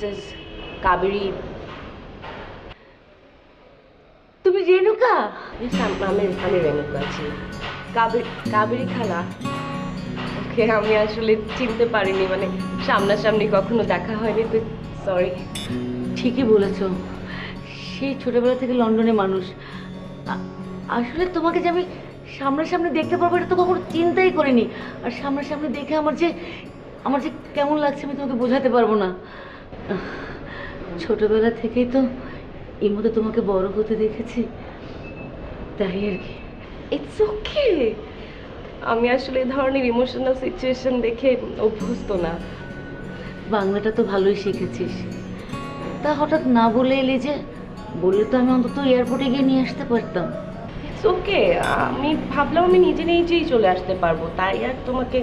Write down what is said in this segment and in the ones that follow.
Mrs Kaveri. তুমি রেণুকা? আমি রেণুকা আছি। কাবেরী খালা। ওকে আমি আসলে চিনতে পারিনি, মানে সামনাসামনি কখনো দেখা হয়নি, তো সরি। ঠিকই বলেছো, সেই ছোটবেলা থেকে লন্ডনে মানুষ। আসলে তোমাকে যে আমি সামনাসামনি দেখতে পারবো এটা তো কখনো চিন্তাই করিনি। আর সামনাসামনি দেখে আমার যে কেমন লাগছে আমি তোমাকে বোঝাতে পারবো না। ছোটবেলা থেকেই তো এর মধ্যে তোমাকে বড় হতে দেখেছি, তাই আর কি। It's okay. আমি আসলে এই ধরনের ইমোশনাল সিচুয়েশন দেখে অভ্যস্ত না। বাংলাটা তো ভালোই শিখেছিস, তা হঠাৎ না বলে এলি যে? বললে তো আমি অন্তত এয়ারপোর্টে গিয়ে নিয়ে আসতে পারতাম। It's okay. আমি ভাবলাম আমি নিজে নিজেই চলে আসতে পারবো, তাই আর তোমাকে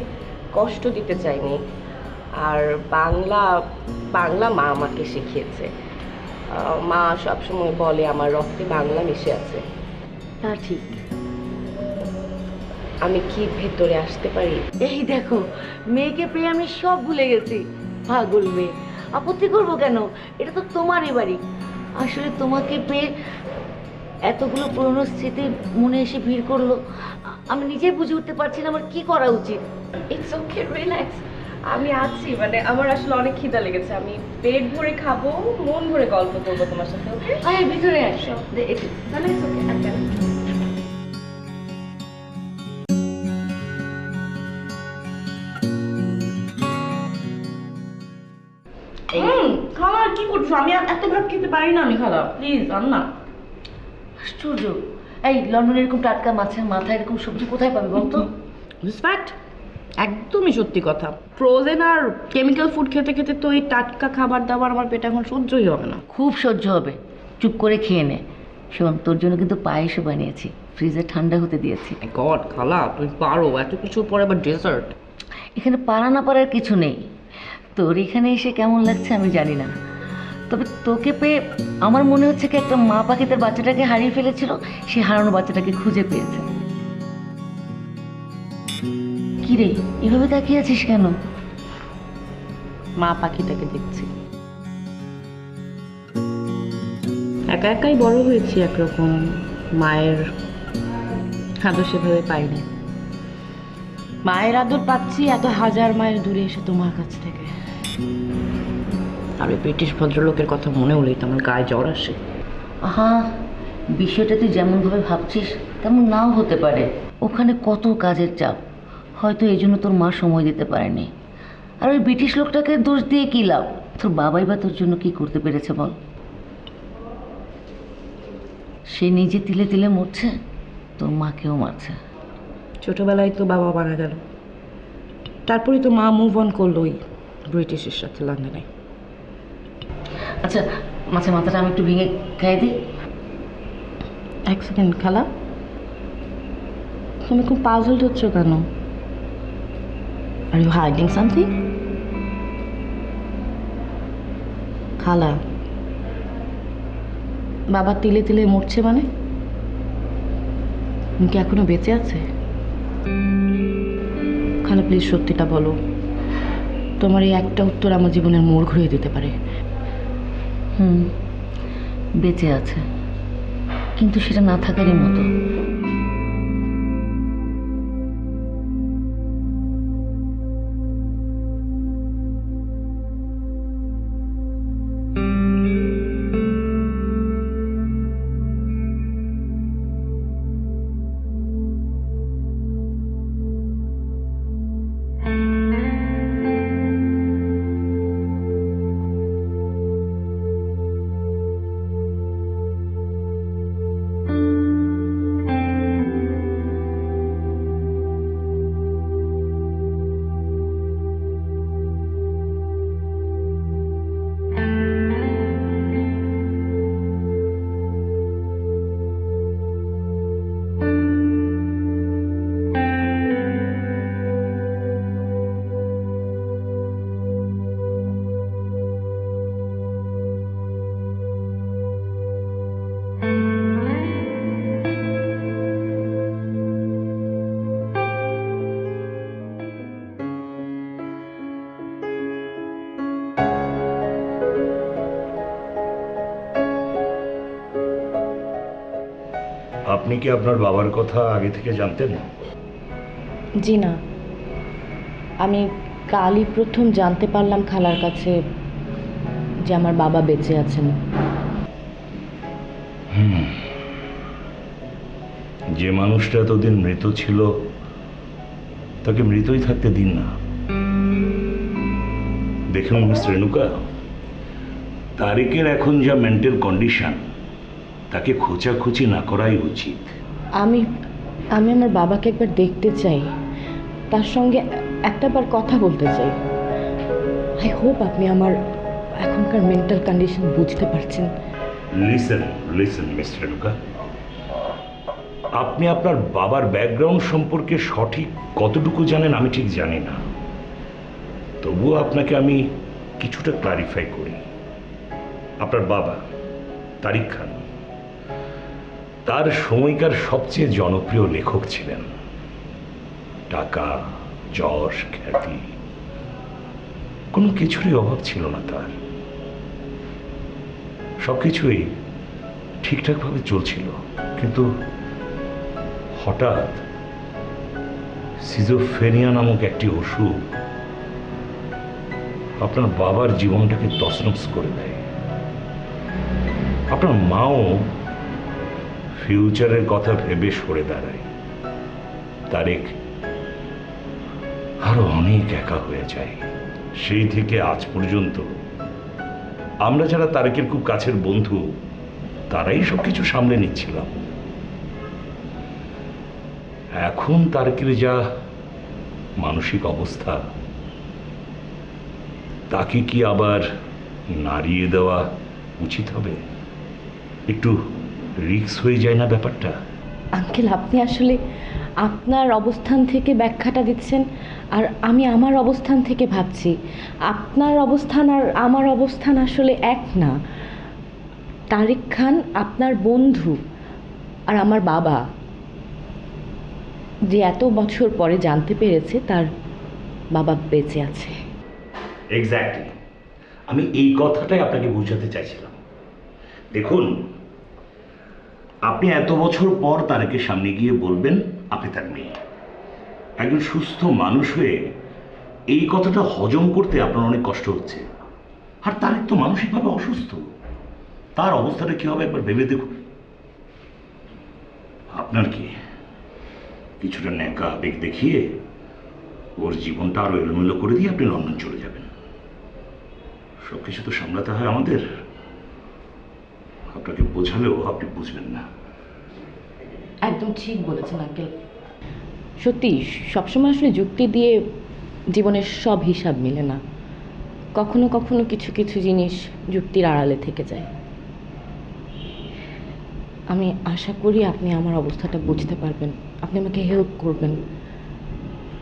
কষ্ট দিতে চাইনি। আর বাংলা বাংলা মা আমাকে শিখিয়েছে। মা সবসময় বলে আমার রক্তে বাংলা মিশে আছে। তা ঠিক। আমি কি ভেতরে আসতে পারি? এই দেখো, মেয়েকে পেয়ে আমি সব ভুলে গেছি। পাগল মেয়ে, আপত্তি করবো কেন? এটা তো তোমারই বাড়ি। আসলে তোমাকে পেয়ে এতগুলো পুরনো স্মৃতি মনে এসে ভিড় করলো, আমি নিজেই বুঝে উঠতে পারছি না আমার কি করা উচিত। It's okay, relax. আমি আছি, মানে আমার আসলে অনেক খিদা লেগেছে। আমি পেট ভরে খাবো, মন ভরে গল্প করবো তোমার সাথে। ওকে, আয় ভিতরে আসো। তাহলে ইটস ওকে। আচ্ছা, খালা কি করছো? আমি এত ভাত খেতে পারি না। আমি খালা প্লিজ আন না। আশ্চর্য, এই লন্ডনে এরকম টাটকা মাছের মাথা এরকম সবজি কোথায় পাবে বলতো? ফ্যাক্ট, একদমই সত্যি কথা। ফ্রোজেন আর কেমিক্যাল ফুড খেতে খেতে তো এই টাটকা খাবার দাবার আমার পেটে এখন সহ্যই হবে না। খুব সহ্য হবে, চুপ করে খেয়ে নে। শোন, তোর জন্য কিন্তু পায়েসও বানিয়েছি, ফ্রিজে ঠান্ডা হতে দিয়েছি। গড খালা, তুমি পারো এত কিছুর পরে আবার ডেজার্ট? এখানে পারা না পারার কিছু নেই। তোর এখানে এসে কেমন লাগছে আমি জানি না, তবে তোকে পেয়ে আমার মনে হচ্ছে কি একটা মা পাখি তার বাচ্চাটাকে হারিয়ে ফেলেছিল, সে হারানো বাচ্চাটাকে খুঁজে পেয়েছে। কি রে, এভাবে তাকিয়ে আছিস কেন? মা পাখিটাকে দেখছি। একা একাই বড় হয়েছি একরকম, মায়ের আদর সেভাবে পাইনি। মায়ের আদর পাচ্ছি এত হাজার মাইল দূরে এসে তোমার কাছ থেকে। আর ওই ব্রিটিশ ভদ্রলোকের কথা মনে হলেই তো আমার গায়ে জ্বর আসে। আহা, বিষয়টা তুই যেমনভাবে ভাবছিস তেমন নাও হতে পারে। ওখানে কত কাজের চাপ, হয়তো এই জন্য তোর মা সময় দিতে পারেনি। আর ওই ব্রিটিশ লোকটাকে দোষ দিয়ে কী লাভ? তোর বাবাই বা তোর জন্য কি করতে পেরেছে বল? সে নিজে তিলে তিলে মরছে, তোর মাকেও মারছে। ছোটবেলায় তো বাবা মারা গেল, তারপরেই তো মা মুভ অন করলো ওই ব্রিটিশের সাথে লন্ডনে। আচ্ছা, মাছের মাথাটা আমি একটু ভেঙে খাইয়ে দিই। এক সেকেন্ড খালা, তুমি খুব পাজলড হচ্ছ কেন? Are you hiding something? খালা, বাবা তিলে তিলে মরছে মানে? তুমি কি এখনো বেঁচে আছে? খালা প্লিজ সত্যিটা বলো। তোমার এই একটা উত্তর আমার জীবনের মোড় ঘুরিয়ে দিতে পারে। বেঁচে আছে, কিন্তু সেটা না থাকারই মতো। আপনি কি আপনার বাবার কথা আগে থেকে জানতেন? জি না, আমি কালই প্রথম জানতে পারলাম খালার কাছে যে আমার বাবা বেঁচে আছেন। যে মানুষটা এতদিন মৃত ছিল তাকে মৃতই থাকতে দিন না। দেখুন মিস রেণুকা, তারেকের এখন যা মেন্টাল কন্ডিশন, তাকে খোঁচাখুচি না করাই উচিত। আমি আমি আমার বাবাকে একবার দেখতে চাই, তার সঙ্গে একটাবার কথা বলতে চাই। আই হোপ আপনি আমার এখনকার মেন্টাল কন্ডিশন বুঝতে পারছেন। লিসেন লিসেন মিস রেণুকা, আপনি আপনার বাবার ব্যাকগ্রাউন্ড সম্পর্কে সঠিক কতটুকু জানেন আমি ঠিক জানি না, তবুও আপনাকে আমি কিছুটা ক্লারিফাই করি। আপনার বাবা তারিক খান তার সময়কার সবচেয়ে জনপ্রিয় লেখক ছিলেন। টাকা, যশ, খ্যাতি কোনো কিছুরই অভাব ছিল না তার। সবকিছুই ঠিকঠাকভাবে চলছিল, কিন্তু হঠাৎ সিজোফ্রেনিয়া নামক একটি অসুখ আপনার বাবার জীবনটাকে তছনছ করে দেয়। আপনার মাও ফিউচারের কথা ভেবে সরে দাঁড়ায়। তারেক আরো অনেক একা হয়ে যায়। সেই থেকে আজ পর্যন্ত আমরা যারা তারেকের খুব কাছের বন্ধু, তারাই সবকিছু সামলে নিচ্ছিলাম। এখন তারেকের যা মানসিক অবস্থা, তাকে কি আবার নাড়িয়ে দেওয়া উচিত হবে? একটু রিস্ক হয়ে যায় না ব্যাপারটা? আঙ্কেল, আপনি আসলে আপনার অবস্থান থেকে ব্যাখ্যাটা দিচ্ছেন, আর আমি আমার অবস্থান থেকে ভাবছি। আপনার অবস্থান আর আমার অবস্থান আসলে এক না। তারিক খান আপনার বন্ধু, আর আমার বাবা যে এত বছর পরে জানতে পেরেছে তার বাবা বেঁচে আছে। এক্স্যাক্টলি, আমি এই কথাটাই আপনাকে বোঝাতে চাইছিলাম। দেখুন, আপনি এত বছর পর তারেকের সামনে গিয়ে বলবেন আপনি তার মেয়ে। একজন সুস্থ মানুষ হয়ে এই কথাটা হজম করতে আপনার অনেক কষ্ট হচ্ছে। আর তারেক তো মানসিকভাবে অসুস্থ, তার অবস্থাটা কি হবে একবার ভেবে দেখুন। আপনার কি কিছুটা ন্যাকা আবেগ দেখিয়ে ওর জীবনটা আরো এলোমেলো করে দিয়ে আপনি লন্ডন চলে যাবেন? সবকিছু তো সামলাতে হয় আমাদের। আপনাকে বোঝালেও আপনি বুঝবেন না। একদম ঠিক বলেছেন আঙ্কেল। সত্যি সবসময় আসলে যুক্তি দিয়ে জীবনের সব হিসাব মিলে না। কখনো কখনো কিছু কিছু জিনিস যুক্তির আড়ালে থেকে যায়। আমি আশা করি আপনি আমার অবস্থাটা বুঝতে পারবেন, আপনি আমাকে হেল্প করবেন,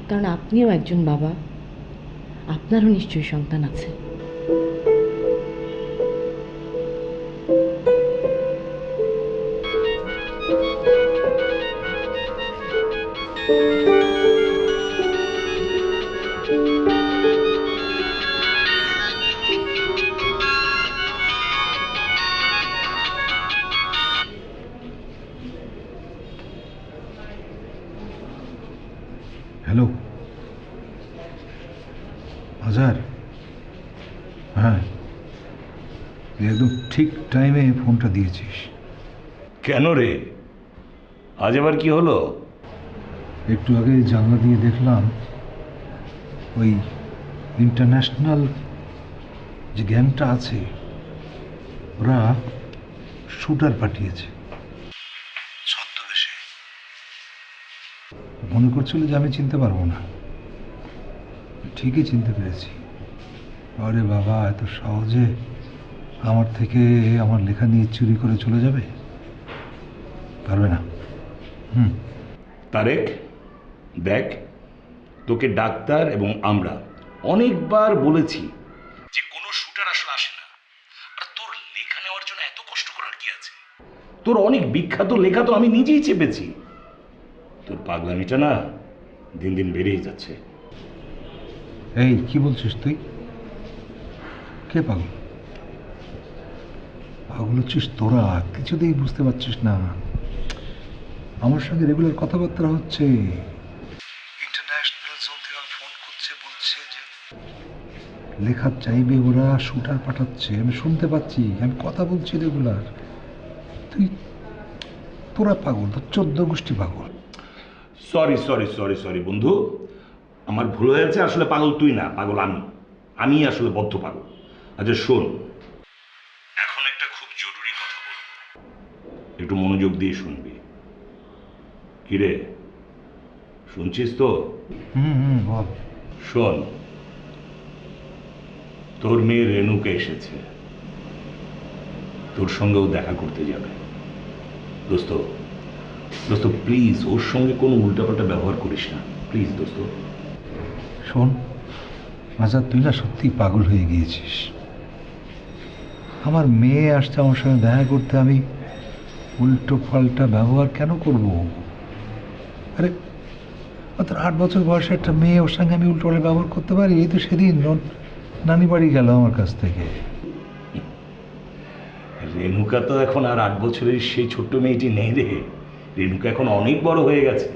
কারণ আপনিও একজন বাবা, আপনারও নিশ্চয়ই সন্তান আছে। হ্যালো আজার, হ্যাঁ তুই একদম ঠিক টাইমে ফোনটা দিয়েছিস। কেন রে, আজ আবার কি হলো? একটু আগে জানলা দিয়ে দেখলাম ওই ইন্টারন্যাশনাল যে গ্যাংটা আছে ওরা শুটার পাঠিয়েছে ছদ্মবেশে। মনে করছিল যে আমি চিনতে পারবো না, ঠিকই চিনতে পেরেছি। আরে বাবা, এত সহজে আমার থেকে আমার লেখা নিয়ে চুরি করে চলে যাবে? পারবে না। তারেক, দেখ, তোকে ডাক্তার এবং আমরা অনেকবার বলেছি যে কোনো শুটার আসলে আসে না। আর তোর লেখা নেওয়ার জন্য এত কষ্ট করার কি আছে? তোর অনেক বিখ্যাত লেখা তো আমি নিজেই চেপেছি। তোর পাগলামিটা না দিন দিন বেড়েই যাচ্ছে। এই কি বলছিস তুই? কে পাগল? পাগল হচ্ছিস তোরা, কিছুতেই বুঝতে পারছিস না। আমার সঙ্গে রেগুলার কথাবার্তা হচ্ছে, ইন্টারন্যাশনাল জোন থেকে ফোন করছে, বলছে যে লেখা চাইবে ওরা, শুটার পাঠাচ্ছে, আমি শুনতে পাচ্ছি, আমি কথা বলছি রেগুলার। তুই তোরা পাগল, তোর 14 গোষ্ঠী পাগল। সরি সরি সরি সরি বন্ধু, আমার ভুল হয়েছে। আসলে পাগল তুই না, পাগল আমি। আমি আসলে বদ্ধ পাগল। আচ্ছা শোন, এখন একটা খুব জরুরি কথা বলবো, একটু মনোযোগ দিয়ে শুনবি। কিরে, শুনছিস তো? বল। শোন, তোর মেয়ে রেণুকে এসেছে, তোর সঙ্গেও দেখা করতে যাবে। দোস্ত দোস্ত প্লিজ ওর সঙ্গে কোনো উল্টাপাল্টা ব্যবহার করিস না, প্লিজ দোস্ত। শোন আচ্ছা, তুই না সত্যি পাগল হয়ে গিয়েছিস। আমার মেয়ে আসছে আমার সঙ্গে দেখা করতে, আমি উল্টো পাল্টা ব্যবহার কেন করব? আরে তোর 8 বছর বয়সে একটা মেয়ে, ওর সঙ্গে আমি উল্টো পাল্টা ব্যবহার করতে পারি? এই তো সেদিন নানি বাড়ি গেল আমার কাছ থেকে। রেণুকা তো এখন আর 8 বছরের সেই ছোট্ট মেয়েটি নেই রে। রেণুকা এখন অনেক বড় হয়ে গেছে।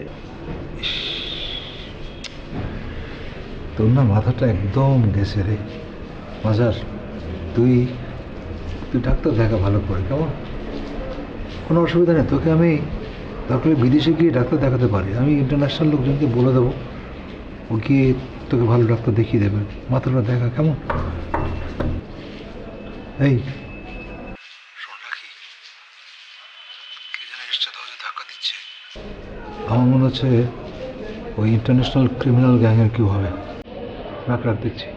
তোর না মাথাটা একদম গেছে রে বাজার। তুই ডাক্তার দেখা ভালো করে, কেমন? কোনো অসুবিধা নেই, তোকে আমি দরকার বিদেশে গিয়ে ডাক্তার দেখাতে পারি। আমি ইন্টারন্যাশনাল লোকজনকে বলে দেবো, ও গিয়ে তোকে ভালো ডাক্তার দেখিয়ে দেবে। মাথাটা দেখা, কেমন? এই শোন রাখি, কে যেন এসছে, দরজা ধাক্কা দিচ্ছে। আমার মনে হচ্ছে ওই ইন্টারন্যাশনাল ক্রিমিনাল গ্যাংয়ের কেউ হবে। রাখ দেখছি।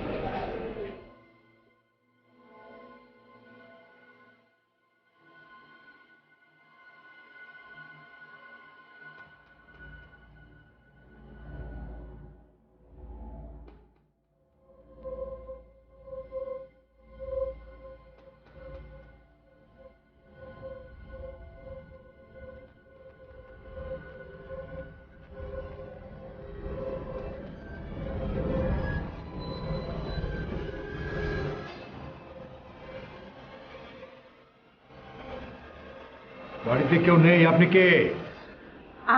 বাড়িতে কেউ নেই, আপনি কে?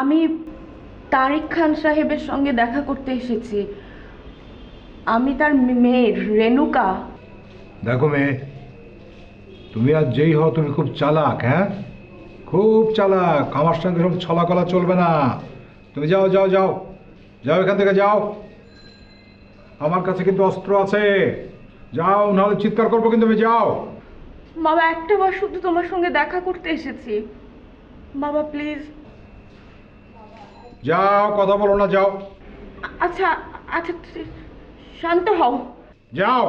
আমি তারিক খান সাহেবের সঙ্গে দেখা করতে এসেছি। আমি তার মেয়ে রেণুকা। দেখো মেয়ে, তুমি আর যেই হও, তুমি খুব চালাক। হ্যাঁ, খুব চালাক। আমার সঙ্গে সব ছলাকলা চলবে না। তুমি যাও যাও যাও যাও, এখান থেকে যাও। আমার কাছে কিন্তু অস্ত্র আছে। যাও, নাহলে চিৎকার করবো কিন্তু। তুমি যাও। বাবা, একটা বার শুধু তোমার সঙ্গে দেখা করতে এসেছি। বাবা প্লিজ। যাও, কথা বলো না, যাও আচ্ছা আচ্ছা, শান্ত হও। যাও।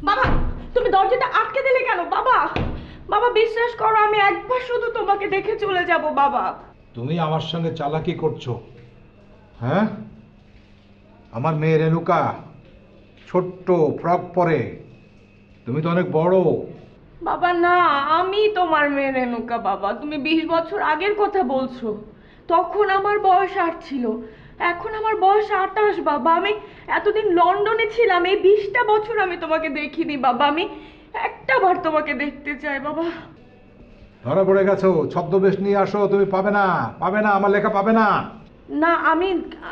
বাবা, তুমি দরজাটা আটকে দিলে কেন? বাবা বাবা, বিশ্বাস করো, আমি একবার শুধু তোমাকে দেখে চলে যাব বাবা। তুমি আমার সঙ্গে চালাকি করছো। হ্যাঁ, আমার মেয়ে রেণুকা ছোট্ট, ফ্রক পরে। তুমি তো অনেক বড়। বাবা না, আমি তোমার মেয়ে রেণুকা। বাবা, তুমি 20 বছর আগের কথা বলছো। তখন আমার বয়স 8 ছিল, এখন আমার বয়স 28। বাবা, আমি এতদিন লন্ডনে ছিলাম, এই 20টা বছর আমি তোমাকে দেখিনি। বাবা, আমি একটা বার তোমাকে দেখতে চাই বাবা। ধরা পড়ে গেছো। ছদ্মবেশ নিয়ে আসো। তুমি পাবে না, পাবে না, আমার লেখা পাবে না। না, আমি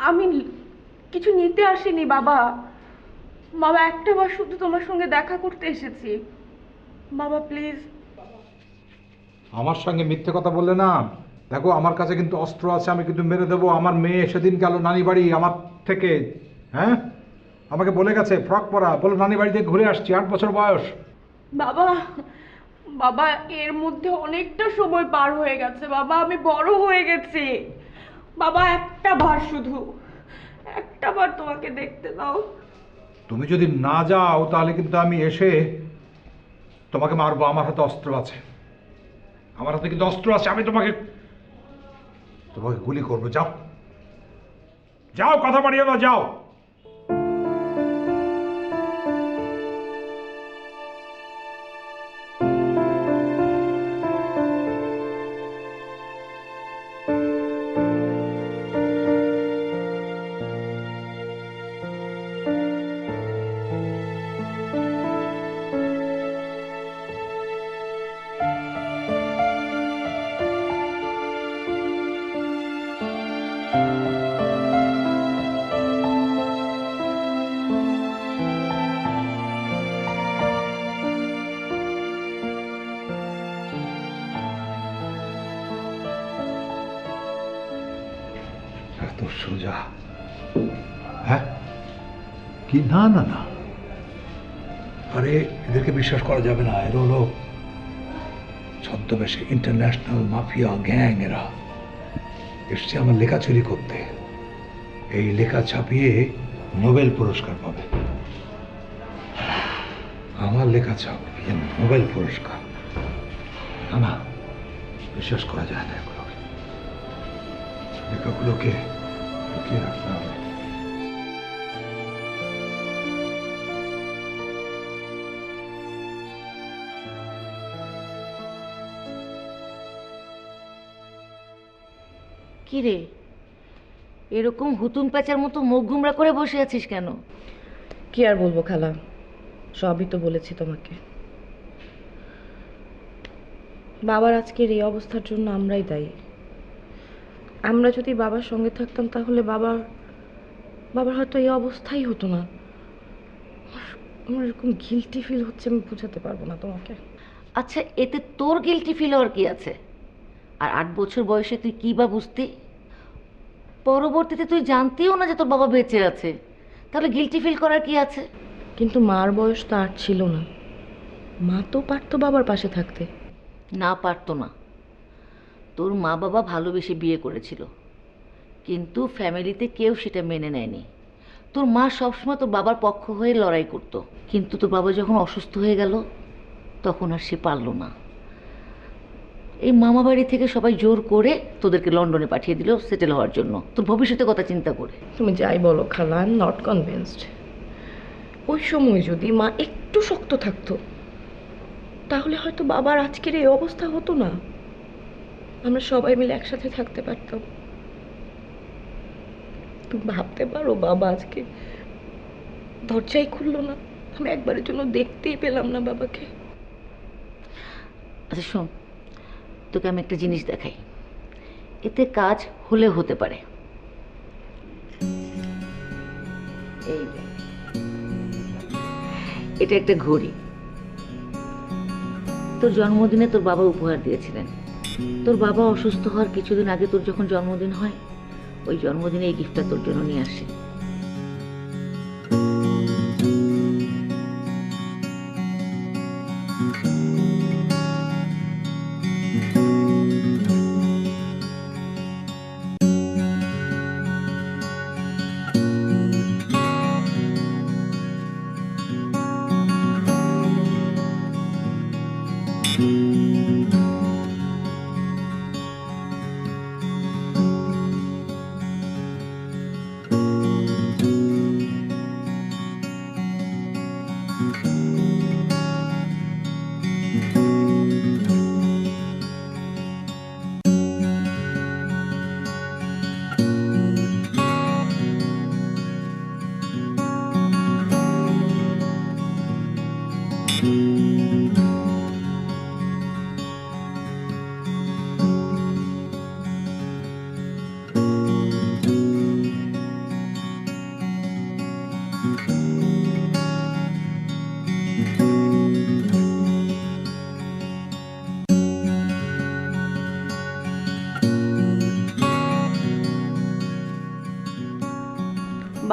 আমি কিছু নিতে আসিনি বাবা। বাবা, একটা বার শুধু তোমার সঙ্গে দেখা করতে এসেছি বাবা, প্লিজ। আমার সঙ্গে মিথ্যে কথা বললে না। দেখো, আমার কাছে কিন্তু অস্ত্র আছে, আমি কিন্তু মেরে দেবো। আমার মেয়ে সেদিন গেল নানি বাড়ি আমার থেকে। হ্যাঁ, আমাকে বলে গেছে ফ্রক পরা, বলে নানি বাড়ি থেকে ঘুরে আসছি, 8 বছর বয়স। বাবা বাবা, এর মধ্যে অনেকটা সময় পার হয়ে গেছে বাবা, আমি বড় হয়ে গেছি বাবা। একটা বার শুধু, একটা বার তোমাকে দেখতে দাও। তুমি যদি না যাও তাহলে কিন্তু আমি এসে তোমাকে মারবো। আমার হাতে অস্ত্র আছে, আমার হাতে কিন্তু অস্ত্র আছে। আমি তোমাকে তোমাকে গুলি করবো। যাও যাও, কথা বাড়িও না, যাও। সোজা? হ্যাঁ, কি? না না না, আরে এদেরকে বিশ্বাস করা যাবে না। এরা হলো ছদ্মবেশে ইন্টারন্যাশনাল মাফিয়া গ্যাং। এরা এসছে আমার লেখা চুরি করতে। এই লেখা ছাপিয়ে নোবেল পুরস্কার পাবে। আমার লেখা ছাপিয়ে নোবেল পুরস্কার? না না, বিশ্বাস করা যায় না। এগুলোকে, লেখাগুলোকে লুকিয়ে রাখতে হবে। কি রে, এরকম হুতুম প্যাঁচার মতো মুখ গুমরা করে বসে আছিস কেন? কি আর বলবো খালা, সবই তো বলেছি তোমাকে। বাবার আজকের এই অবস্থার জন্য আমরাই দায়ী। আমরা যদি বাবার সঙ্গে থাকতাম তাহলে বাবার হয়তো এই অবস্থাই হতো না। আমার এরকম গিল্টি ফিল হচ্ছে, আমি বোঝাতে পারবো না তোমাকে। আচ্ছা, এতে তোর গিল্টি ফিল হওয়ার কি আছে? আর 8 বছর বয়সে তুই কি বা বুঝতি? পরবর্তীতে তুই জানতেও না যে তোর বাবা বেঁচে আছে, তাহলে গিল্টি ফিল করার কি আছে? কিন্তু মার বয়স তো আর ছিল না, মা তো পারতো বাবার পাশে থাকতে। না, পারতো না। তোর মা বাবা ভালোবেসে বিয়ে করেছিল, কিন্তু ফ্যামিলিতে কেউ সেটা মেনে নেয়নি। তোর মা সবসময় তোর বাবার পক্ষ হয়ে লড়াই করতো, কিন্তু তোর বাবা যখন অসুস্থ হয়ে গেল তখন আর সে পারলো না। এই মামা বাড়ি থেকে সবাই জোর করে তোদেরকে লন্ডনে পাঠিয়ে দিল সেটেল হওয়ার জন্য, তোর ভবিষ্যতের কথা চিন্তা করে। তুমি যাই বলো খালা, আই এম নট কনভিন্সড। ওই সময় যদি মা একটু শক্ত থাকতো তাহলে হয়তো বাবার আজকের এই অবস্থা হতো না। আমরা সবাই মিলে একসাথে থাকতে পারতাম। তুমি ভাবতে পারো, বাবা আজকে দরজাই খুললো না, আমি একবারের জন্য দেখতেই পেলাম না বাবাকে। আচ্ছা শোন, তোকে আমি একটা জিনিস দেখাই, এতে কাজ হলে হতে পারে। এই যে, এটা একটা ঘড়ি, তোর জন্মদিনে তোর বাবা উপহার দিয়েছিলেন। তোর বাবা অসুস্থ হওয়ার কিছুদিন আগে তোর যখন জন্মদিন হয়, ওই জন্মদিনে এই গিফটটা তোর জন্য নিয়ে আসে।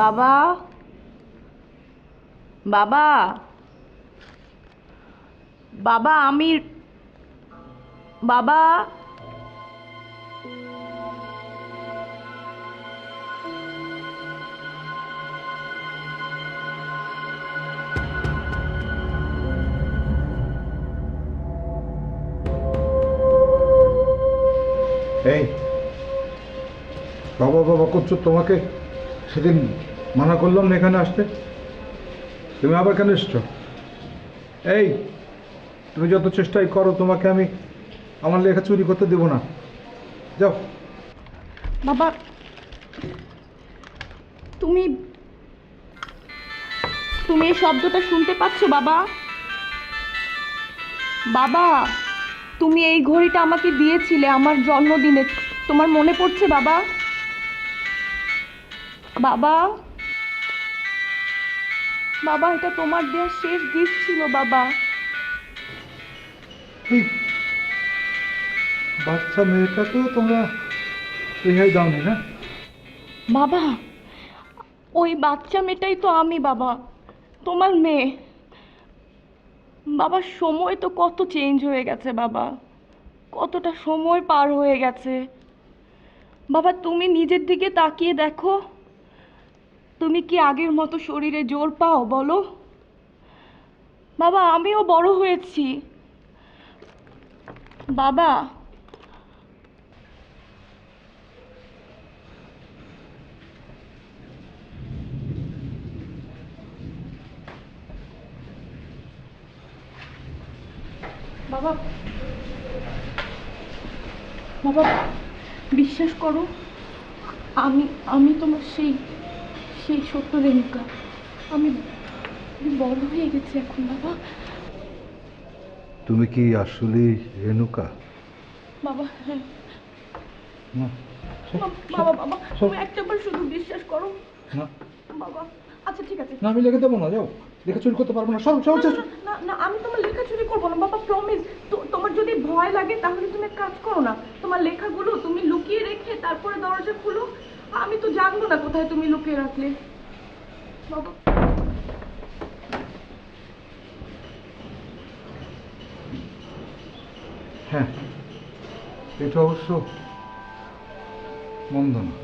বাবা, বাবা, বাবা, আমি বাবা, এই বাবা বাবা করছো, তোমাকে সেদিন মানা করলাম না এখানে আসতে, তুমি আবার কেন এসছো? এই, তুমি যত চেষ্টাই করো তোমাকে আমি আমার লেখা চুরি করতে দেবো না। যাও। বাবা, তুমি তুমি এই শব্দটা শুনতে পাচ্ছো বাবা? বাবা, তুমি এই ঘড়িটা আমাকে দিয়েছিলে আমার জন্মদিনে, তোমার মনে পড়ছে বাবা? বাবা, বাবা, এটা তোমার দেওয়া শেষ গিফট ছিল বাবা। এই বাচ্চা মেয়েটাকেও তোমরা রেহাই দাওনি না? বাবা, ওই বাচ্চা মেয়েটাই তো আমি বাবা, তোমার মেয়ে। বাবা, সময় তো কত চেঞ্জ হয়ে গেছে বাবা, কতটা সময় পার হয়ে গেছে। বাবা, তুমি নিজের দিকে তাকিয়ে দেখো, তুমি কি আগের মতো শরীরে জোর পাও বলো? বাবা, আমিও বড় হয়েছি বাবা। বাবা, বাবা, বিশ্বাস করো, আমি আমি তোমার সেই সেই ছোট্ট রেণুকা। আমি আমি বড় হয়ে গেছি এখন বাবা। তুমি কি আসলে রেণুকা? বাবা, হ্যাঁ। না, বাবা, বাবা, তুমি একটাবার শুধু বিশ্বাস করো না, বাবা। আচ্ছা ঠিক আছে। না, আমি লিখে দেবো না, যাও, লিখে চুরি করতে পারবো না, সব সব না, না, না, আমি তোমার লেখা চুরি করবো না বাবা, প্রমিস। তোমার যদি ভয় লাগে তাহলে তুমি এক কাজ করো না, তোমার লেখাগুলো তুমি লুকিয়ে রেখে তারপরে দরজা খুলো। আমি তো জানবো না কোথায় তুমি লুকিয়ে রাখলে বাবা। হ্যাঁ, এটা অবশ্য মন্দ না।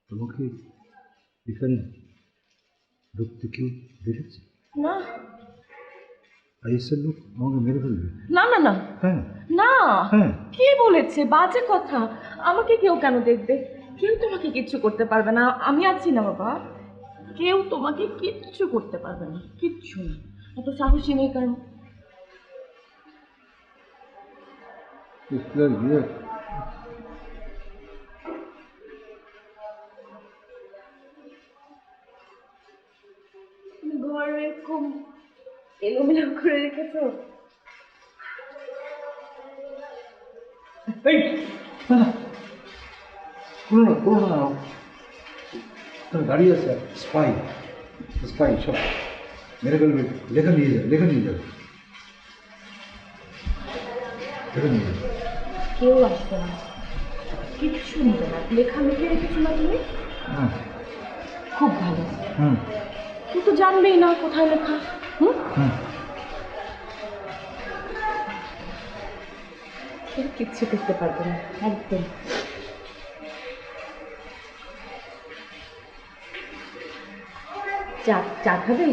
তোমাকে এখানে ঢুকতে কেউ দেখেছে? না, আইএসের লোক আমাকে মেরে ফেলবে? না, না, না, হ্যাঁ, না। হ্যাঁ। কে বলেছে? বাজে কথা। আমাকে কেউ কেন দেখবে? কেউ তোমাকে কিচ্ছু করতে পারবে না, আমি আছি না বাবা। কেউ তোমাকে কিচ্ছু করতে পারবে না, কিচ্ছু না। এত সাহসী নেই কারণ। তুমি ঘর এরকম এলোমেলো করে রেখেছো। এই, না, না, করো না, করো না, ওখানে দাঁড়িয়ে আছে স্পাই, স্পাই সব মেরে ফেলবে। লেখা নিয়ে যাবে, লেখা নিয়ে যাবে, লেখা নিয়ে যাবে। কেউ আসবে না, কিচ্ছু নেবে না। লেখা লিখে রেখেছো না তুমি? হ্যাঁ, খুব ভালো। হুম, তুই তো জানবেই না কোথায় লেখা। হুম, হুম। কেউ কিচ্ছু করতে পারবে না একদম। চা চা খাবে?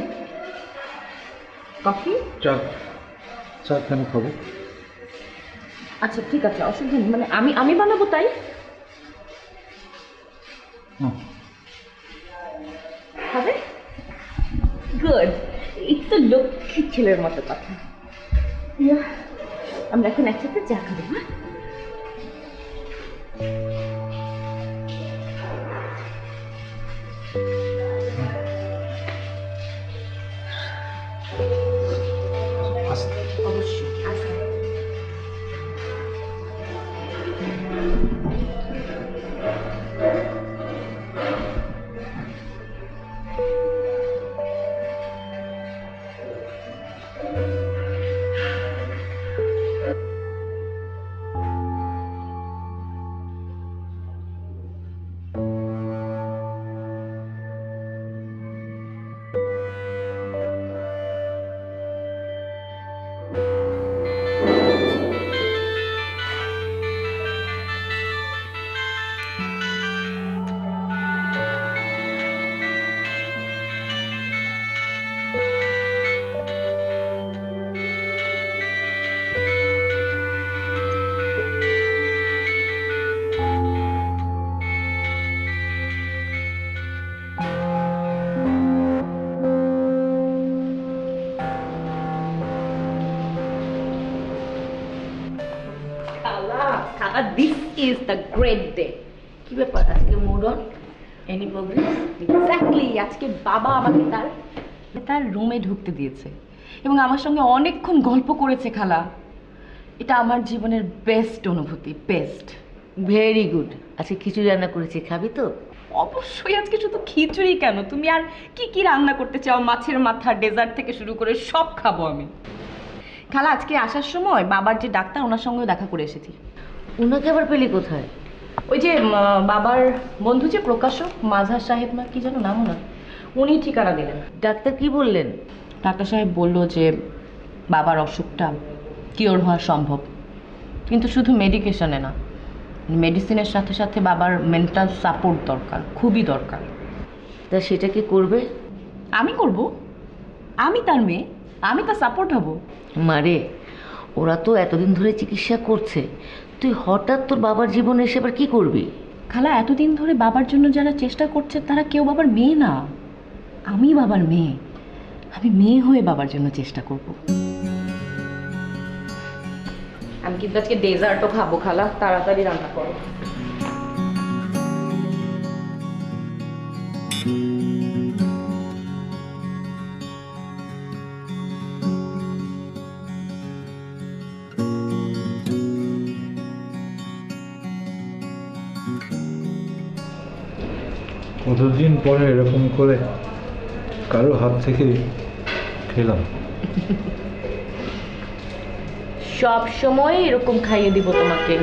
কফি? চা চা কেন খাবো? আচ্ছা ঠিক আছে, অসুবিধা নেই, মানে আমি বানাবো তাই? হুম। হবে? গুড, এই তো লক্ষ্মী ছেলের মতো কথা। আমরা এখন একসাথে চা খাবো, হ্যাঁ? অবশ্যই আচ্ছা। খালা, this is the great day. কি ব্যাপার আজকে mood on? Any problem? Exactly, আজকে বাবা আমাকে তার রুমে ঢুকতে দিয়েছে এবং আমার সঙ্গে অনেকক্ষণ গল্প করেছে খালা। এটা আমার জীবনের বেস্ট অনুভূতি, বেস্ট। Very good. আজকে খিচুড়ি রান্না করেছি, খাবি তো? অবশ্যই। আজকে শুধু খিচুড়ি কেন, তুমি আর কি কি রান্না করতে চাও, মাছের মাথা, ডেজার্ট থেকে শুরু করে সব খাবো আমি। খালা, আজকে আসার সময় বাবার যে ডাক্তার, ওনার সঙ্গেও দেখা করে এসেছি। ওনাকে আবার পেলি কোথায়? ওই যে বাবার বন্ধু যে প্রকাশক, মাঝহার সাহেব না কি যেন নাম ওনার, উনি ঠিকানা দিলেন। ডাক্তার কি বললেন? ডাক্তার সাহেব বলল যে বাবার অসুখটা কিওর হওয়া সম্ভব, কিন্তু শুধু মেডিকেশনে না, মেডিসিনের সাথে সাথে বাবার মেন্টাল সাপোর্ট দরকার, খুবই দরকার। তা সেটা কি করবে? আমি করব, আমি তার মেয়ে, আমি তার সাপোর্ট হব। মারে, ওরা তো এতদিন ধরে চিকিৎসা করছে, তুই হঠাৎ তোর বাবার জীবনে এসে আবার কি করবি? খালা, এতদিন ধরে বাবার জন্য যারা চেষ্টা করছে তারা কেউ বাবার মেয়ে না, আমি বাবার মেয়ে। আমি মেয়ে হয়ে বাবার জন্য চেষ্টা করব। আমি কিন্তু আজকে ডেজার্টও খাবো খালা, তাড়াতাড়ি রান্না করো। কতদিন পরে এরকম করে কারো হাত থেকে খেলাম। সব সময় এরকম খাইয়ে দিব তোমাকে।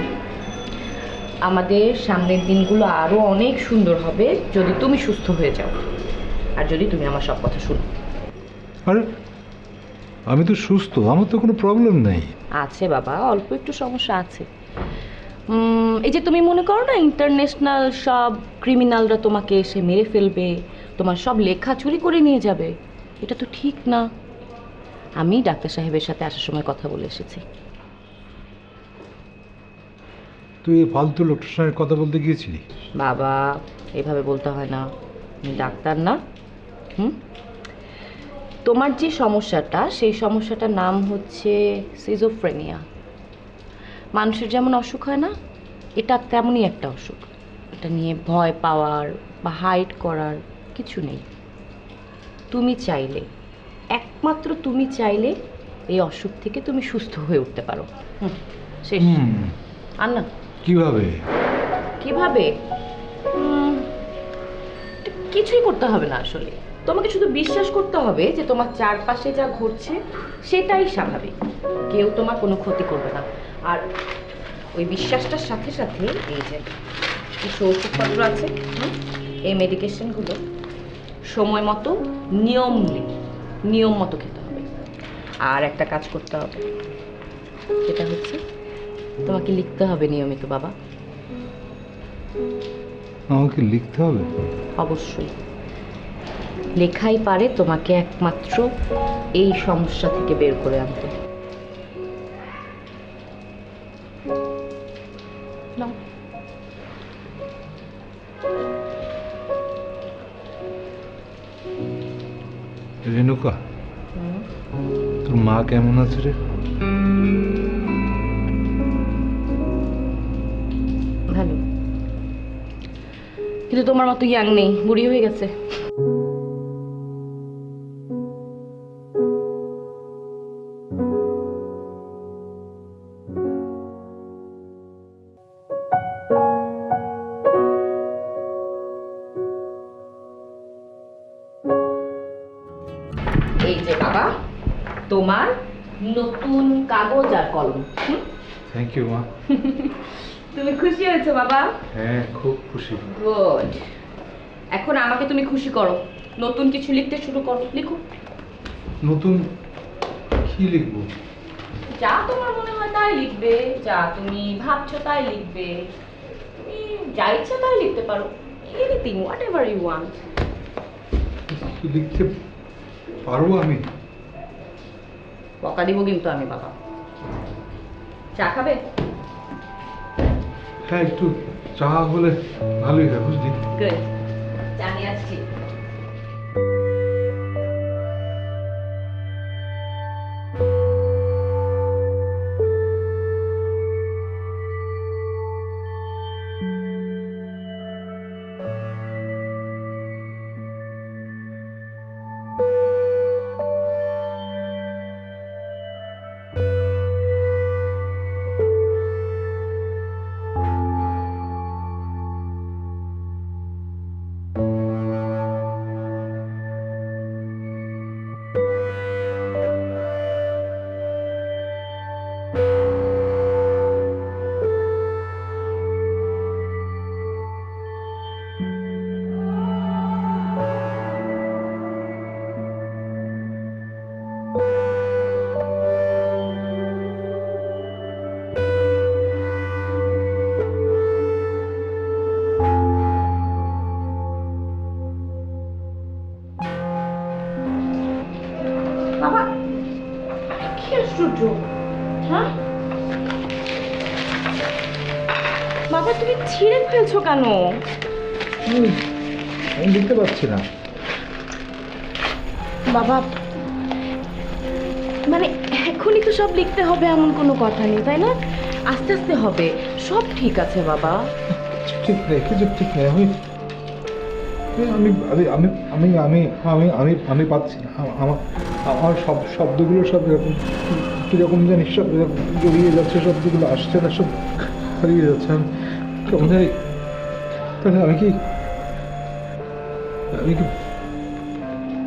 আমাদের সামনের দিনগুলো আরো অনেক সুন্দর হবে যদি তুমি সুস্থ হয়ে যাও, আর যদি তুমি আমার সব কথা শুনো। আরে আমি তো সুস্থ, আমার তো কোনো প্রবলেম নেই। আছে বাবা, অল্প একটু সমস্যা আছে। এই যে তুমি মনে করো না, ইন্টারন্যাশনাল সব ক্রিমিনালরা তোমাকে এসে মেরে ফেলবে, তোমার সব লেখা চুরি করে নিয়ে যাবে, এটা তো ঠিক না। আমি ডাক্তার সাহেবের সাথে আসার সময় কথা বলে এসেছি। তুই এই ফালতু লোকটার সঙ্গে কথা বলতে গিয়েছিলি? বাবা, এভাবে বলতে হয় না, আমি ডাক্তার না। তোমার যে সমস্যাটা, সেই সমস্যাটার নাম হচ্ছে সিজোফ্রেনিয়া। মানুষের যেমন অসুখ হয় না, এটা তেমনই একটা অসুখ। এটা নিয়ে ভয় পাওয়ার বা হাইড করার কিছু নেই। তুমি চাইলে, একমাত্র তুমি চাইলে এই অসুখ থেকে তুমি সুস্থ হয়ে উঠতে পারো। শেষ। আর না। কিভাবে? কিভাবে? কিছুই করতে হবে না আসলে, তোমাকে শুধু বিশ্বাস করতে হবে যে তোমার চারপাশে যা ঘটছে সেটাই স্বাভাবিক, কেউ তোমার কোনো ক্ষতি করবে না। আর ওই বিশ্বাসটার সাথে সাথে এই যে কিছু ওষুধপত্র আছে, এই মেডিকেশনগুলো সময় মতো নিয়ম মতো খেতে হবে। আর একটা কাজ করতে হবে, সেটা হচ্ছে তোমাকে লিখতে হবে নিয়মিত বাবা। আমাকে লিখতে হবে? অবশ্যই। লেখাই পারে তোমাকে একমাত্র এই সমস্যা থেকে বের করে আনতে। নাও। রেণুকা, তোর মা কেমন আছে রে? ভালো, কিন্তু তোমার মতো ইয়াং নেই, বুড়ি হয়ে গেছে। এই যে বাবা, তোমার নতুন কাগজ আর কলম। থ্যাংক ইউ মা। তুমি খুশি হয়েছো বাবা? হ্যাঁ, খুব খুশি। গুড। এখন আমাকে তুমি খুশি করো, নতুন কিছু লিখতে শুরু করো, লিখো। নতুন কি লিখবো? যা তোমার মনে হয় তাই লিখবে, যা তুমি ভাবছো তাই লিখবে, তুমি যা ইচ্ছা তাই লিখতে পারো, anything, whatever you want. লিখতে পারবো আমি? বকা দিব কিন্তু আমি বাবা। চা খাবে? হ্যাঁ, একটু চা হলে ভালোই হয়, বুঝলি? গুড, চা নিয়ে আসছি। বাবা, কি আশ্চর্য, হ্যাঁ? বাবা, তুমি ছিঁড়ে ফেলছো কেন? আমি লিখতে পারছি না। বাবা, মানে এখনই তো সব লিখতে হবে এমন কোনো কথা নেই, তাই না? আস্তে আস্তে হবে, সব ঠিক আছে বাবা। ঠিক নেই, কিছু ঠিক নেই। আমি আমি আমি আমি আমি আমি আমি আমি পাচ্ছি না। আমার আমার সব শব্দগুলো সব এরকম কীরকম জানি, সব জড়িয়ে যাচ্ছে, শব্দগুলো আসছে না, সব হারিয়ে যাচ্ছে। আমি কেমন জানি, তাহলে আমি কি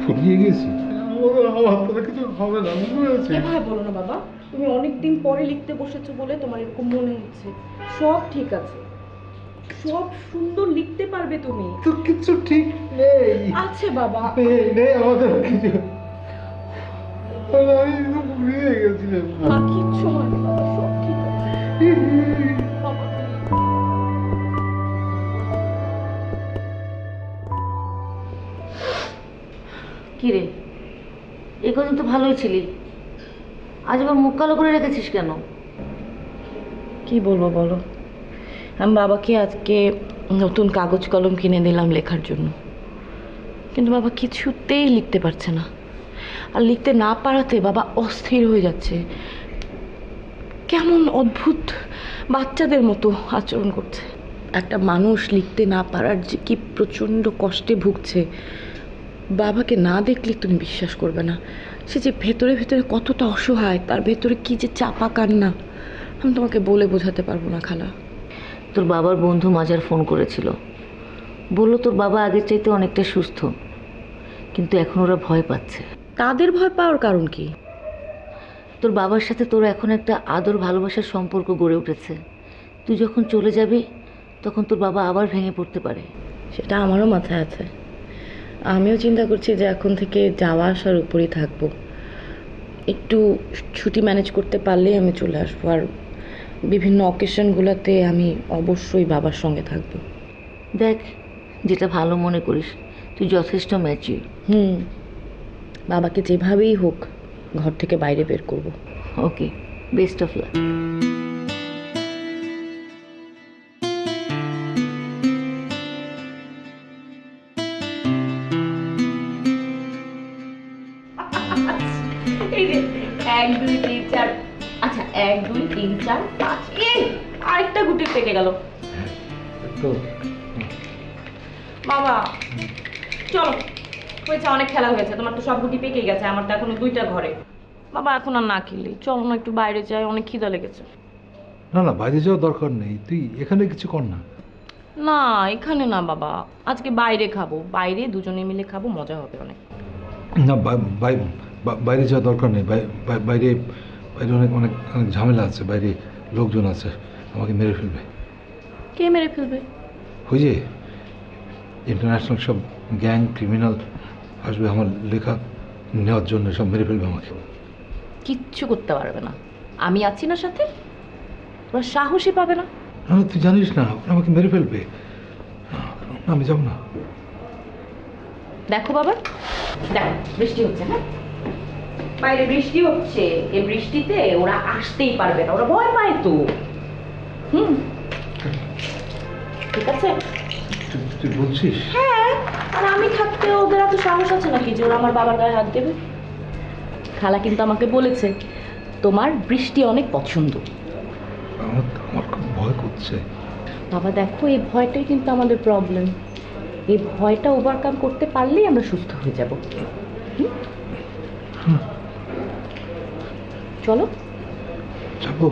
ফুরিয়ে গেছি? আমার তাহলে কিছু হবে না, বুঝতে পেরেছি? এভাবে বলো না বাবা, তুমি অনেকদিন পরে লিখতে বসেছো বলে তোমার এরকম মনে হচ্ছে। সব ঠিক আছে, সব সুন্দর লিখতে পারবে তুমি। তো কিছু ঠিক নেই, আছে বাবা। নেই আমাদের কিছু। আমি তো ফুরিয়ে গেছি। কিচ্ছু হয়নি বাবা, সব ঠিক আছে বাবা। কি রে, এ কদিন তো ভালোই ছিলি, আজ আবার মুখ কালো করে রেখেছিস কেন? কি বলবো বলো, আমি বাবাকে আজকে নতুন কাগজ কলম কিনে দিলাম লেখার জন্য, কিন্তু বাবা কিছুতেই লিখতে পারছে না। আর লিখতে না পারাতে বাবা অস্থির হয়ে যাচ্ছে, কেমন অদ্ভুত বাচ্চাদের মতো আচরণ করছে। একটা মানুষ লিখতে না পারার যে কি প্রচণ্ড কষ্টে ভুগছে, বাবাকে না দেখলে তুমি বিশ্বাস করবে না। সে যে ভেতরে ভেতরে কতটা অসহায়, তার ভেতরে কি যে চাপা কান্না, আমি তোমাকে বলে বোঝাতে পারবো না খালা। তোর বাবার বন্ধু মাজার ফোন করেছিল, বললো তোর বাবা আগের চাইতে অনেকটা সুস্থ, কিন্তু এখন ওরা ভয় পাচ্ছে। তাদের ভয় পাওয়ার কারণ কি? তোর বাবার সাথে তোর এখন একটা আদর ভালোবাসার সম্পর্ক গড়ে উঠেছে। তুই যখন চলে যাবি তখন তোর বাবা আবার ভেঙে পড়তে পারে। সেটা আমারও মাথায় আছে, আমিও চিন্তা করছি যে এখন থেকে যাওয়া আসার উপরই থাকবো। একটু ছুটি ম্যানেজ করতে পারলেই আমি চলে আসবো, আর বিভিন্ন অকেশনগুলোতে আমি অবশ্যই বাবার সঙ্গে থাকবো। দেখ, যেটা ভালো মনে করিস, তুই যথেষ্ট ম্যাচিউর। বাবাকে যেভাবেই হোক ঘর থেকে বাইরে বের করব। ওকে, বেস্ট অফ লাক। এই যে 1 2 3 4, আচ্ছা 1 2 3 4 5, এই আরেকটা গুটি পেকে গেল। তো বাবা চলো, হয়েছে, অনেক খেলা হয়েছে, তোমার তো সব গুটি পেকে গেছে, আমার তো এখনো 2টা ঘরে। বাবা এখন আর না খেলি, চলো না একটু বাইরে যাই, অনেক খিদা লেগেছে। না না, বাইরে যাওয়ার দরকার নেই, তুই এখানে কিছু কর না। না এখানে না বাবা, আজকে বাইরে খাবো, বাইরে দুজনে মিলে খাবো, মজা হবে অনেক। না, বাইরে যাওয়ার দরকার নেই। বাইরে বাইরে অনেক অনেক অনেক ঝামেলা আছে, বাইরে লোকজন আছে, আমাকে মেরে ফেলবে। কে মেরে ফেলবে? ওই যে ইন্টারন্যাশনাল সব গ্যাং ক্রিমিনাল আসবে আমার লেখা নেওয়ার জন্য, সব মেরে ফেলবে আমাকে। কিচ্ছু করতে পারবে না, আমি আছি না সাথে, ওরা সাহসই পাবে না। না না, তুই জানিস না ওরা আমাকে মেরে ফেলবে। না, আমি যাবো না। দেখো বাবা, দেখো বৃষ্টি হচ্ছে, হ্যাঁ বাইরে বৃষ্টি হচ্ছে, এই বৃষ্টিতে ওরা আসতেই পারবে না, ওরা ভয় পায় তো। ঠিক আছে? তুই বলছিস? হ্যাঁ, আর আমি থাকতে ওদের এত সাহস আছে নাকি যে ওরা আমার বাবার গায়ে হাত দেবে? খালা কিন্তু আমাকে বলেছে তোমার বৃষ্টি অনেক পছন্দ। আমার খুব ভয় করছে। বাবা দেখো, এই ভয়টাই কিন্তু আমাদের প্রবলেম, এই ভয়টা ওভারকাম করতে পারলেই আমরা সুস্থ হয়ে যাব। চলো। যাবো?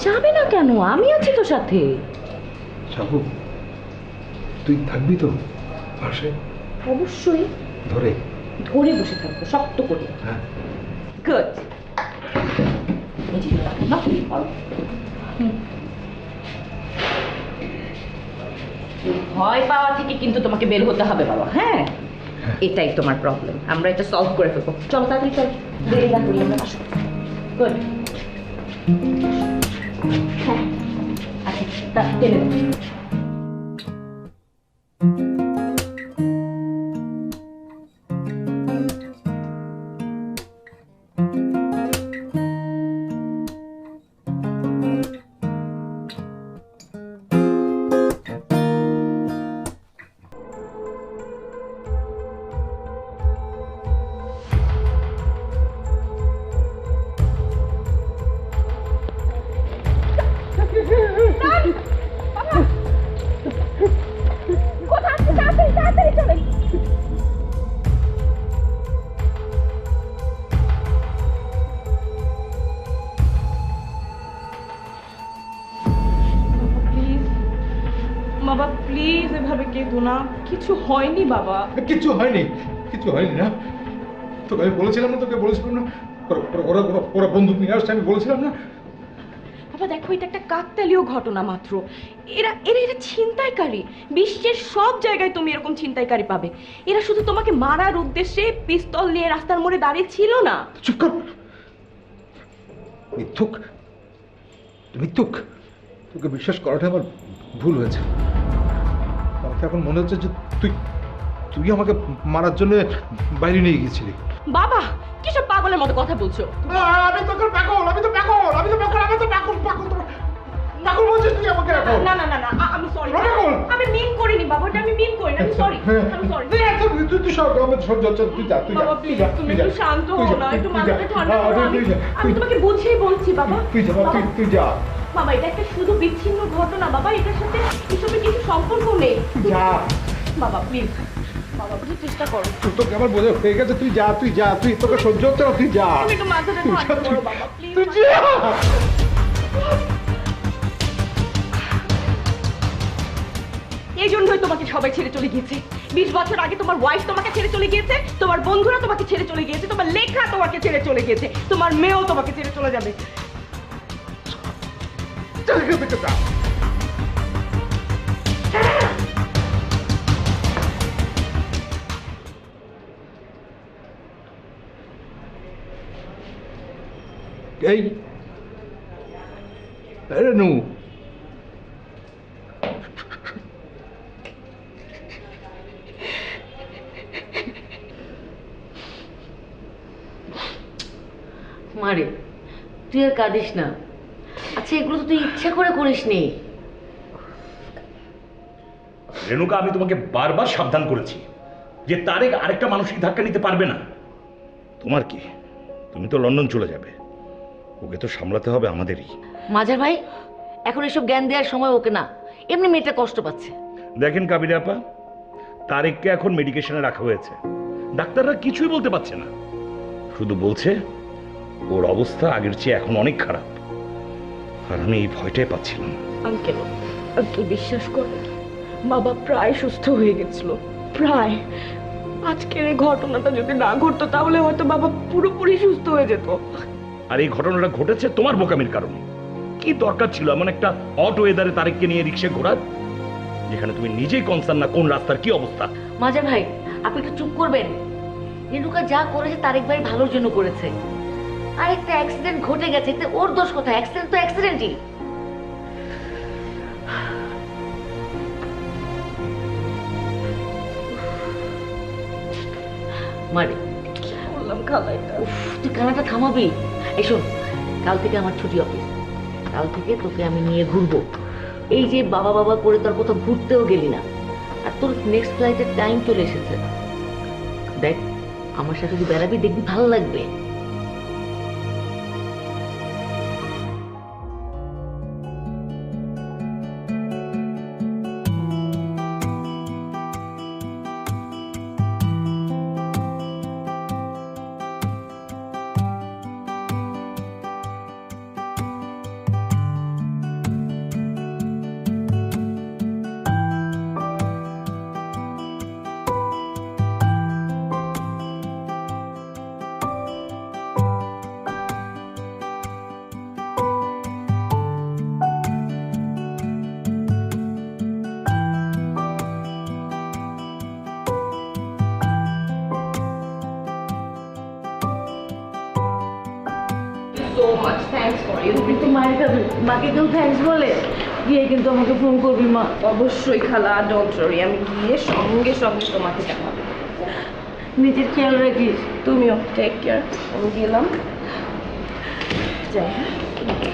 যাবে না কেন, আমি আছি তো সাথে। যাবো, তুই থাকবি তো পাশে? অবশ্যই। ধরে ধরে বসে থাকবো শক্ত করে। হ্যাঁ। গুড। ভয় পাওয়া থেকে কিন্তু তোমাকে বের হতে হবে বাবা, হ্যাঁ এটাই তোমার প্রবলেম, আমরা এটা সলভ করে ফেলবো। চলো তাড়াতাড়ি চল, দেরি না করি আমরা। আসো। গুড। হ্যাঁ আচ্ছা, তা টেনে দাও। বাবা প্লিজ এভাবে কেঁদো না, কিছু হয়নি বাবা। কিচ্ছু হয়নি, কিছু হয়নি। না তোকে আমি বলেছিলাম না, তোকে বলেছিলাম না ওরা ওরা ওরা বন্দুক নিয়ে আসছে, আমি বলেছিলাম না? বাবা দেখো, এটা একটা কাকতালীয় ঘটনা মাত্র, এরা এরা এরা ছিনতাইকারী, বিশ্বের সব জায়গায় তুমি এরকম ছিনতাইকারী পাবে, এরা শুধু তোমাকে মারার উদ্দেশ্যে পিস্তল নিয়ে রাস্তার মোড়ে দাঁড়িয়ে ছিল না। চুপ কর, মিথ্যুক, মিথ্যুক। তোকে বিশ্বাস করাটা আমার ভুল হয়েছে। আমাকে এখন মনে হচ্ছে যে তুই তুই আমাকে মারার জন্য বাইরে নিয়ে গিয়েছিলি। বাবা কিসব পাগলের মতো কথা বলছো? আমি তোকে পাগল, আমি তো পাগল, আমি তো পাগল, আমি তো পাগল, পাগল পাগল বলছিস তুই আমাকে এখন? না না না না, আমি সরি, পাগল। আমি মিন করিনি বাবা, এটা আমি মিন করিনি, আমি সরি, আমি সরি। তুই সব আমার সহ্য হচ্ছে, তুই যা, তুই যা, বাবা তুই যা, প্লিজ, তুমি তুই যা, একটু শান্ত তুই হও যা, না, একটু তুই যা, মাথাটা ঠান্ডা করো। তুই যা, আমি তোমাকে বুঝিয়ে বলছি বাবা। তুই যা, বাবা, তুই যা। বাবা এটা একটা শুধু বিচ্ছিন্ন ঘটনা বাবা, এটার সাথে এসবের কিছু সম্পর্ক নেই। যা বাবা প্লিজ, বাবা একটু চেষ্টা করো। তোকে আমার বোঝা হয়ে গেছে, তুই যা, তুই যা, তুই তোকে সহ্য হচ্ছে না, তুই যা, তুমি একটু মাথাটা ঠান্ডা করো বাবা প্লিজ। তুই যা। এই জন্যই তোমাকে সবাই ছেড়ে চলে গিয়েছে। 20 বছর আগে তোমার ওয়াইফ তোমাকে ছেড়ে চলে গিয়েছে, তোমার বন্ধুরা তোমাকে ছেড়ে চলে গিয়েছে, তোমার লেখা তোমাকে ছেড়ে চলে গিয়েছে, তোমার মেয়েও তোমাকে ছেড়ে চলে যাবে। চল এখান থেকে যা। এই রেনু, মারে, তুই আর কাঁদিস না। আচ্ছা, এগুলো তো তুই ইচ্ছা করে করিসনি। রেণুকা, আমি তোমাকে বারবার সাবধান করেছি যে তারেক আরেকটা মানসিক ধাক্কা নিতে পারবে না। তোমার কি, তুমি তো লন্ডন চলে যাবে, ওকে তো সামলাতে হবে আমাদেরই। মাজার ভাই, এখন এসব জ্ঞান দেওয়ার সময় ওকে না, এমনি মেয়েটা কষ্ট পাচ্ছে। দেখেন কাবিরা আপা, তারেককে এখন মেডিকেশনে রাখা হয়েছে, ডাক্তাররা কিছুই বলতে পারছে না, শুধু বলছে ওর অবস্থা আগের চেয়ে এখন অনেক খারাপ। আর আমি এই ভয়টাই পাচ্ছিলাম। আঙ্কেল, আঙ্কেল বিশ্বাস করে, বাবা প্রায় সুস্থ হয়ে গেছিল, প্রায়। আজকের এই ঘটনাটা যদি না ঘটতো তাহলে হয়তো বাবা পুরোপুরি সুস্থ হয়ে যেত। আর এই ঘটনাটা ঘটেছে তোমার বোকামির কারণে। কি দরকার ছিল এমন একটা অট ওয়েদারে তারেককে নিয়ে রিক্সায় ঘোরার, যেখানে তুমি নিজেই কনসার্ন না কোন রাস্তার কি অবস্থা। মাজার ভাই, আপনি একটু চুপ করবেন। রেণুকা যা করেছে তারেক ভাই ভালোর জন্য করেছে। আর একটা অ্যাক্সিডেন্ট ঘটে গেছে, এতে ওর দোষ কোথায়? অ্যাক্সিডেন্ট তো অ্যাক্সিডেন্টই। মারে, বললাম খালাইটা, উফ, তুই কানাটা থামাবি? এই শোন, কাল থেকে আমার ছুটি অফিস। কাল থেকে তোকে আমি নিয়ে ঘুরবো। এই যে বাবা বাবা করে তোর কোথাও ঘুরতেও গেলি না, আর তোর নেক্সট ফ্লাইটের টাইম চলে এসেছে। দেখ, আমার সাথে যদি বেড়াবি, দেখবি ভালো লাগবে। so much thanks for you. কিন্তু মায়ের কাছে মাকে কেউ থ্যাঙ্কস বলে? গিয়ে কিন্তু আমাকে ফোন করবি মা। অবশ্যই খালা, ডোন্ট ওয়ারি, আমি গিয়ে সঙ্গে সঙ্গে তোমাকে জানাবো। নিজের খেয়াল রাখিস। তুমিও টেক কেয়ার। আমি গেলাম, যাই। হ্যাঁ,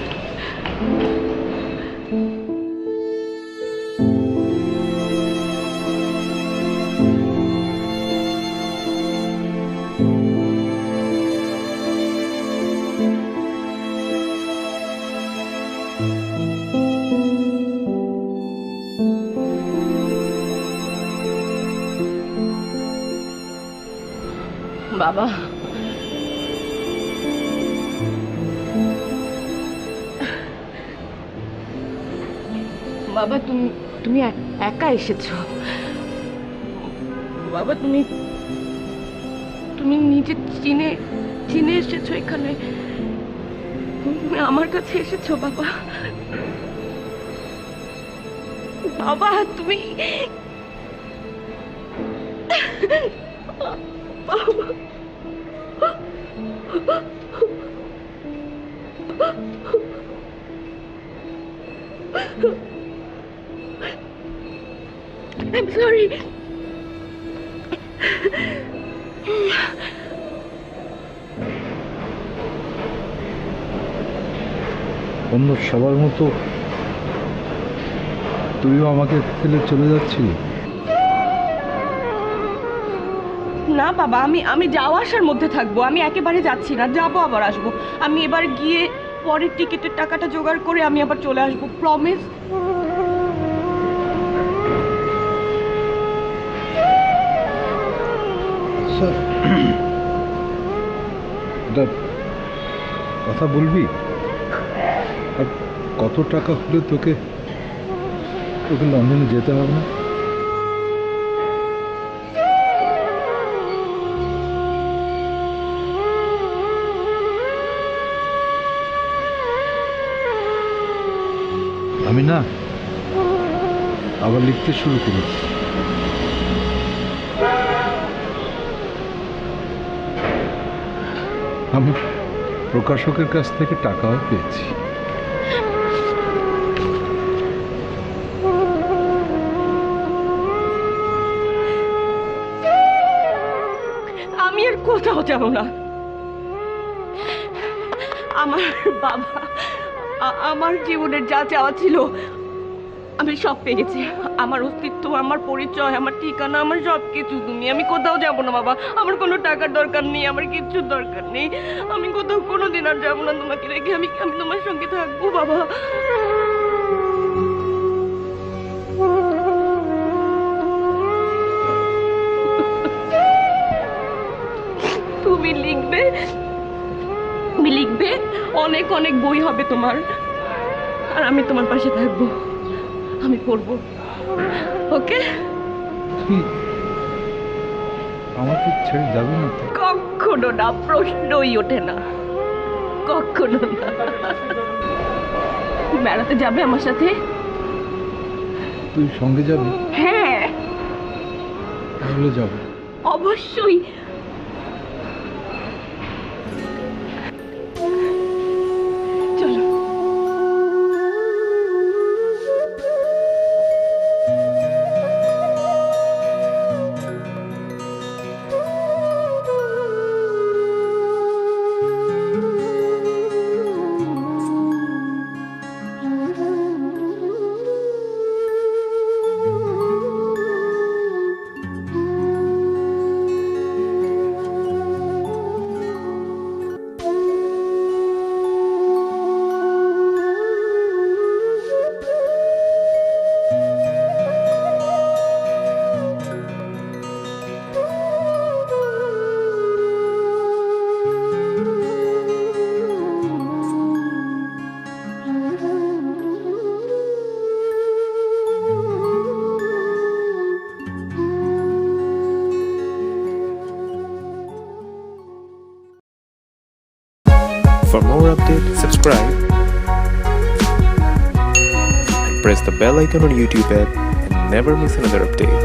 বাবা, বাবা তুমি তুমি একা এসেছো? বাবা তুমি তুমি নিজে চিনে চিনে এসেছো এখানে? তুমি আমার কাছে এসেছো বাবা? বাবা তুমি I'm sorry. অন্য সবার মতো তুইও আমাকে ফেলে চলে যাচ্ছিলি? না বাবা, আমি যাওয়া আসার মধ্যে থাকবো। আমি একেবারে যাচ্ছি না, যাবো আবার আসবো। আমি এবার গিয়ে পরের টিকিটের টাকাটা জোগাড় করে আমি আবার চলে আসবো, প্রমিস। স্যার, এটা কথা বলবি? আর কত টাকা হলে তোকে তোকে লন্ডনে যেতে হবে না? আমি না আবার লিখতে শুরু করেছি। আমি প্রকাশকের কাছ থেকে টাকাও পেয়েছি। আমি আর কোথাও যাব না। আমার বাবা আমার জীবনের যা চাওয়া ছিল আমি সব পেয়ে গেছি। আমার অস্তিত্ব, আমার পরিচয়, আমার ঠিকানা, আমার সব কিছু তুমি। আমি কোথাও যাব না বাবা, আমার কোনো টাকার দরকার নেই, আমার কিচ্ছুর দরকার নেই। আমি কোথাও কোনোদিন আর যাবো না তোমাকে রেখে। আমি আমি তোমার সঙ্গে থাকবো বাবা। তুমি লিখবে, তুমি লিখবে, অনেক অনেক বই হবে তোমার, আর আমি তোমার পাশে থাকবো, আমি পড়বো। ওকে? তুই আমাকে ছেড়ে যাবি না তো? কখনো না, প্রশ্নই ওঠে না, কখনো না। বেড়াতে যাবে আমার সাথে? তুই সঙ্গে যাবি? হ্যাঁ তাহলে যাবো। অবশ্যই। চলো। For more updates, subscribe and press the bell icon on YouTube app and never miss another update.